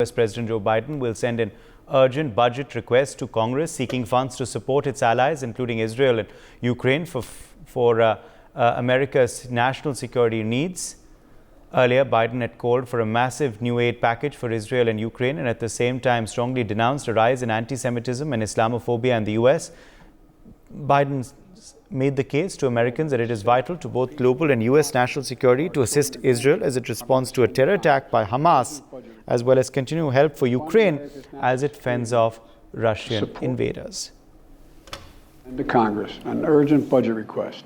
US President Joe Biden will send an urgent budget request to Congress seeking funds to support its allies, including Israel and Ukraine, for America's national security needs. Earlier, Biden had called for a massive new aid package for Israel and Ukraine, and at the same time strongly denounced a rise in anti-Semitism and Islamophobia in the US. Biden made the case to Americans that it is vital to both global and US national security to assist Israel as it responds to a terror attack by Hamas, as well as continue help for Ukraine as it fends off Russian invaders. And to Congress, an urgent budget request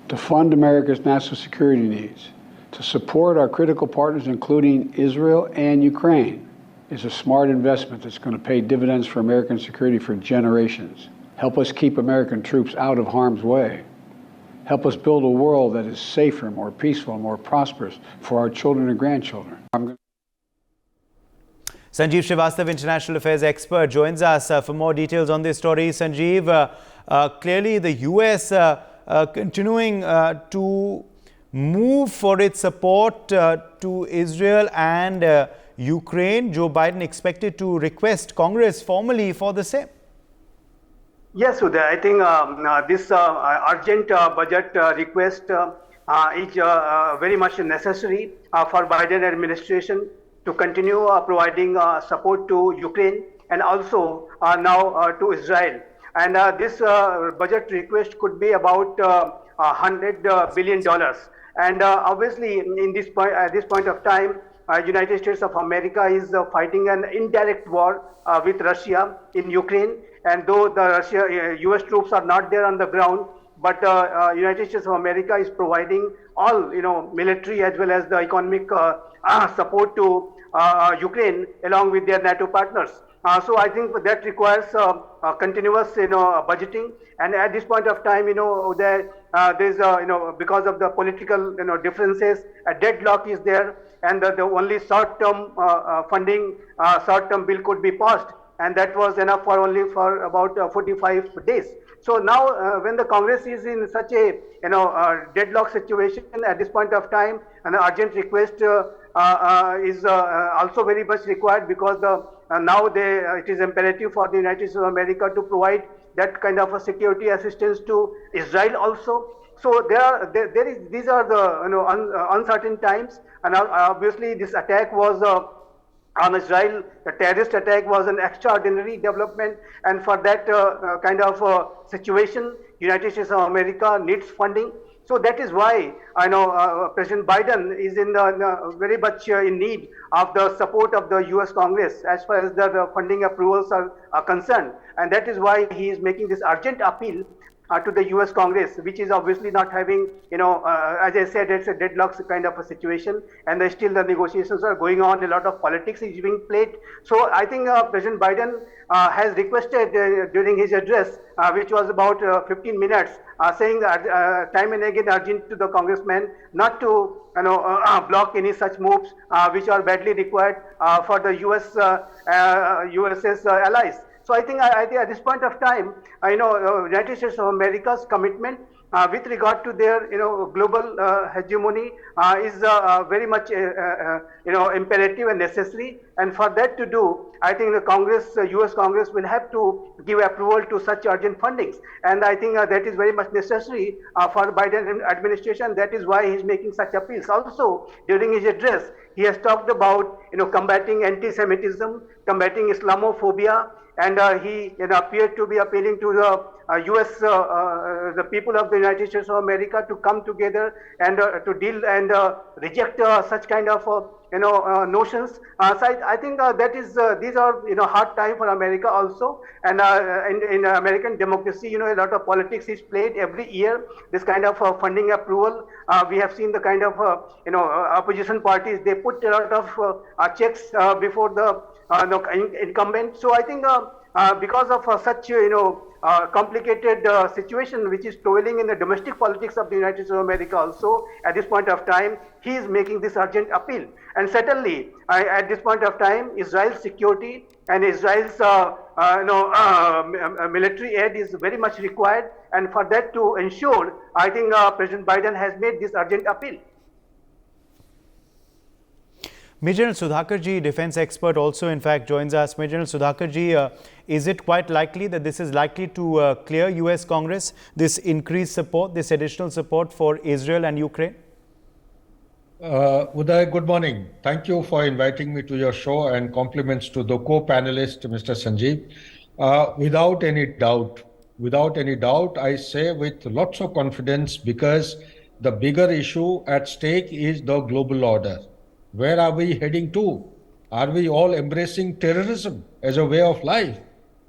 to fund America's national security needs, to support our critical partners, including Israel and Ukraine, is a smart investment that's going to pay dividends for American security for generations. Help us keep American troops out of harm's way. Help us build a world that is safer, more peaceful, more prosperous for our children and grandchildren. Sanjeev Srivastav, international affairs expert, joins us for more details on this story. Sanjeev, clearly the US continuing to move for its support to Israel and Ukraine. Joe Biden expected to request Congress formally for the same. Yes, Uday, I think this urgent budget request is very much necessary for Biden administration to continue providing support to Ukraine and also now to Israel. And this budget request could be about $100 billion. And obviously, at this point of time, United States of America is fighting an indirect war with Russia in Ukraine. And though the US troops are not there on the ground, but United States of America is providing all military as well as the economic support to Ukraine along with their NATO partners. So I think that requires continuous budgeting. And at this point of time, there's because of the political differences, a deadlock is there, and the only short-term funding, short-term bill could be passed, and that was enough for only for about 45 days. So now, when the Congress is in such a deadlock situation at this point of time, an urgent request is also very much required, because now it is imperative for the United States of America to provide that kind of a security assistance to Israel also. So these are the uncertain times, and obviously this attack was on Israel. The terrorist attack was an extraordinary development, and for that kind of situation, United States of America needs funding. So that is why I know President Biden is very much in need of the support of the US Congress as far as the funding approvals are concerned. And that is why he is making this urgent appeal to the US Congress, which is obviously not having, as I said, it's a deadlock kind of a situation, and still the negotiations are going on. A lot of politics is being played. So I think President Biden has requested during his address, which was about 15 minutes, saying that time and again urging to the congressmen not to block any such moves which are badly required for the US's allies. So I think at this point of time, United States of America's commitment with regard to their global hegemony is very much imperative and necessary. And for that to do, I think the Congress, US Congress, will have to give approval to such urgent fundings. And I think that is very much necessary for the Biden administration. That is why he's making such appeals. Also, during his address, he has talked about combating anti-Semitism, combating Islamophobia, and he appeared to be appealing to the US, the people of the United States of America, to come together and to deal and reject such kind of notions. So I think these are hard time for America also, and in American democracy, a lot of politics is played every year. This kind of funding approval, we have seen the kind of opposition parties, they put a lot of checks before the incumbent. So I think because of such complicated situation which is prevailing in the domestic politics of the United States of America also, at this point of time, he is making this urgent appeal. And certainly, at this point of time, Israel's security and Israel's military aid is very much required. And for that to ensure, I think President Biden has made this urgent appeal. Major General Sudhakarji, defense expert, also in fact joins us. Major General Sudhakarji, is it quite likely that this is likely to clear US Congress, this increased support, this additional support for Israel and Ukraine? Uday, good morning. Thank you for inviting me to your show, and compliments to the co-panelist, Mr. Sanjeev. Without any doubt, I say with lots of confidence, because the bigger issue at stake is the global order. Where are we heading to? Are we all embracing terrorism as a way of life?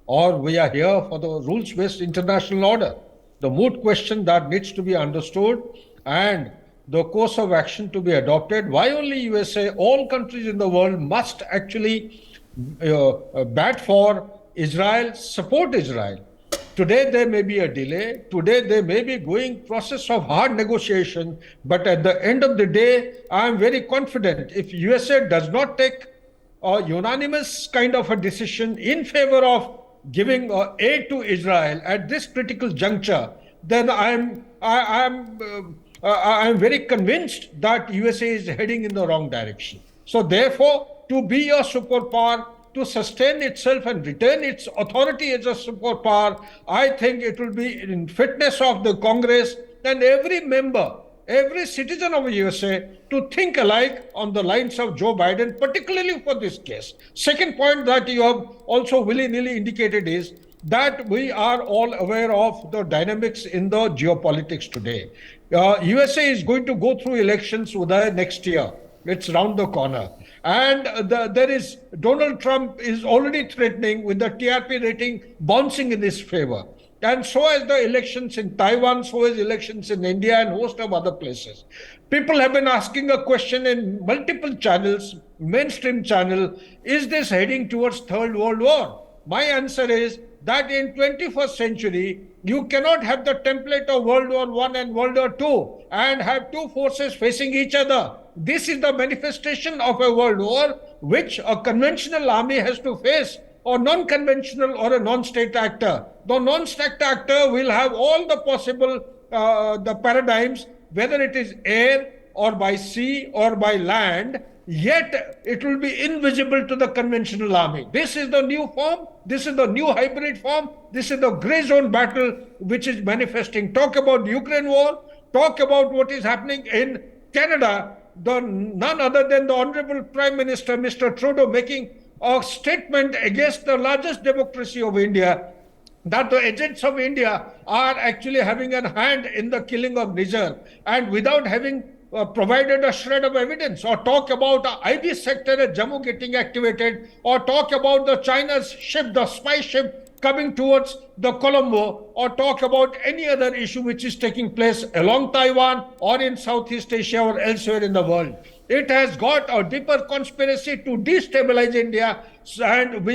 Or we are here for the rules-based international order? The moot question that needs to be understood, and the course of action to be adopted. Why only USA? All countries in the world must actually bat for Israel, support Israel. Today there may be a delay, today there may be going process of hard negotiation, but at the end of the day, I am very confident if USA does not take a unanimous kind of a decision in favor of giving aid to Israel at this critical juncture, then I am very convinced that USA is heading in the wrong direction. So therefore, to be a superpower, to sustain itself and retain its authority as a superpower, I think it will be in fitness of the Congress and every member, every citizen of the USA to think alike on the lines of Joe Biden, particularly for this case. Second point that you have also willy-nilly indicated is that we are all aware of the dynamics in the geopolitics today. USA is going to go through elections next year. It's round the corner. And Donald Trump is already threatening with the TRP rating bouncing in his favor. And so as the elections in Taiwan, so as elections in India and host of other places. People have been asking a question in multiple channels, mainstream channel, is this heading towards Third World War? My answer is that in 21st century, you cannot have the template of World War I and World War II and have two forces facing each other. This is the manifestation of a world war which a conventional army has to face, or non-conventional or a non-state actor. The non-state actor will have all the possible the paradigms, whether it is air or by sea or by land, yet it will be invisible to the conventional army. This is the new form, this is the new hybrid form, this is the grey zone battle which is manifesting. Talk about the Ukraine war, talk about what is happening in Canada, none other than the Honorable Prime Minister, Mr. Trudeau, making a statement against the largest democracy of India, that the agents of India are actually having a hand in the killing of Niger, and without having provided a shred of evidence, or talk about the IB sector at Jammu getting activated, or talk about the China's ship, the spy ship coming towards the Colombo, or talk about any other issue which is taking place along Taiwan or in Southeast Asia or elsewhere in the world. It has got a deeper conspiracy to destabilize India, and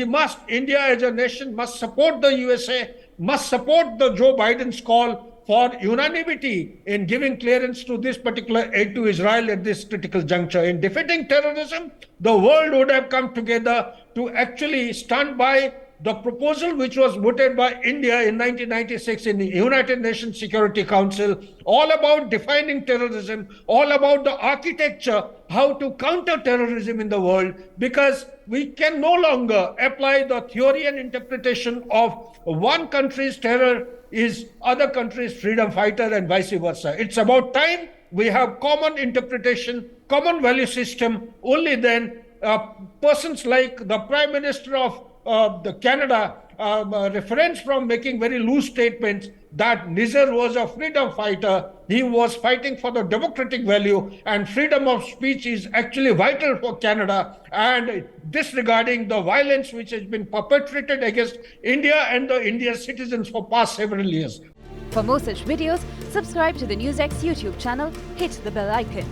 India as a nation must support the USA, must support the Joe Biden's call for unanimity in giving clearance to this particular aid to Israel at this critical juncture. In defeating terrorism, the world would have come together to actually stand by the proposal which was voted by India in 1996 in the United Nations Security Council, all about defining terrorism, all about the architecture, how to counter terrorism in the world, because we can no longer apply the theory and interpretation of one country's terror is other country's freedom fighter and vice versa. It's about time we have common interpretation, common value system. Only then persons like the Prime Minister of the Canada refrains from making very loose statements that Niger was a freedom fighter. He was fighting for the democratic value, and freedom of speech is actually vital for Canada, and disregarding the violence which has been perpetrated against India and the Indian citizens for past several years. For more such videos, subscribe to the NewsX YouTube channel, hit the bell icon.